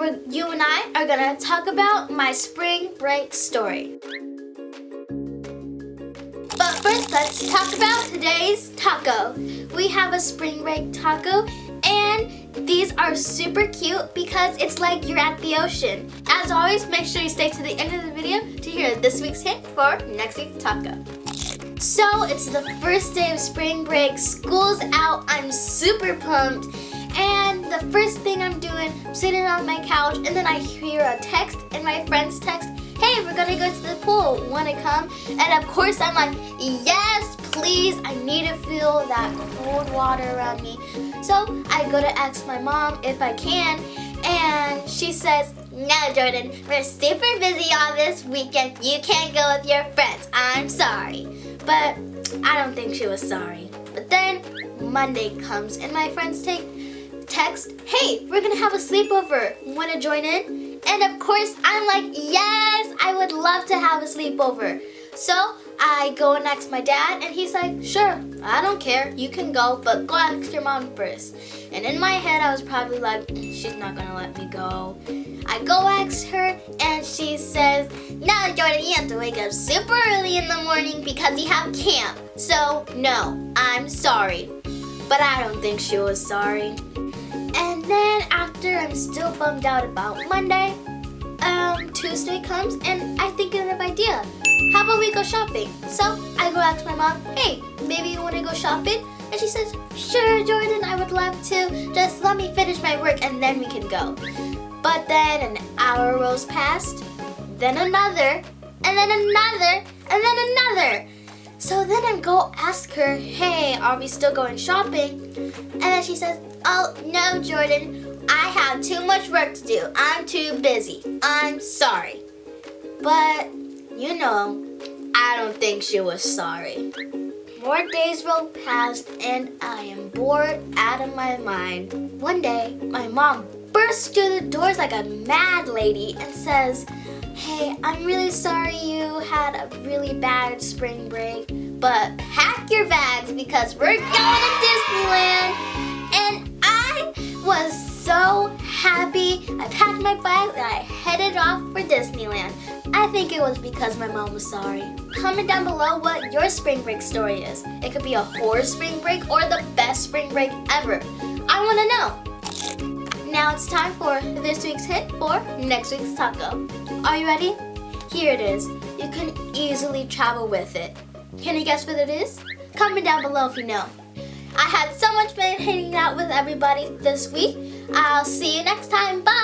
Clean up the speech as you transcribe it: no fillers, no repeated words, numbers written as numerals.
you and I are gonna talk about my spring break story. But first, let's talk about today's taco. We have a spring break taco, and these are super cute because it's like you're at the ocean. As always, make sure you stay to the end of the video to hear this week's hint for next week's taco. So, it's the first day of spring break, school's out, I'm super pumped, and the first thing I'm doing, I'm sitting on my couch, and then I hear a text, and my friend's text, hey, we're gonna go to the pool, wanna come? And of course I'm like, yes, please, I need to feel that cold water around me. So I go to ask my mom if I can, and she says, no, Jordyn, we're super busy on this weekend. You can't go with your friends. I'm sorry. But I don't think she was sorry. But then Monday comes, and my friends text, hey, we're gonna have a sleepover. Wanna join in? And of course, I'm like, yes, I would love to have a sleepover. So I go and ask my dad, and he's like, sure, I don't care, you can go, but go ask your mom first. And in my head, I was probably like, she's not gonna let me go. I go ask her, and she says, no, Jordyn, you have to wake up super early in the morning because you have camp. So, no, I'm sorry. But I don't think she was sorry. And then after I'm still bummed out about Monday, Tuesday comes, and I think of an idea. How about we go shopping? So I go ask my mom, hey, maybe you want to go shopping? And she says, sure, Jordyn, I would love to. Just let me finish my work and then we can go. But then an hour rolls past, then another, and then another, and then another. So then I go ask her, hey, are we still going shopping? And then she says, oh, no, Jordyn, I have too much work to do. I'm too busy. I'm sorry. But, you know, I don't think she was sorry. More days roll past, and I am bored out of my mind. One day, my mom bursts through the doors like a mad lady and says, hey, I'm really sorry you had a really bad spring break, but pack your bags because we're going to Disneyland. And I was so happy. I packed my bags and I headed off for Disneyland. I think it was because my mom was sorry. Comment down below what your spring break story is. It could be a horror spring break or the best spring break ever. I want to know. Now it's time for this week's hint for next week's taco. Are you ready? Here it is. You can easily travel with it. Can you guess what it is? Comment down below if you know. I had so much fun hanging out with everybody this week. I'll see you next time. Bye!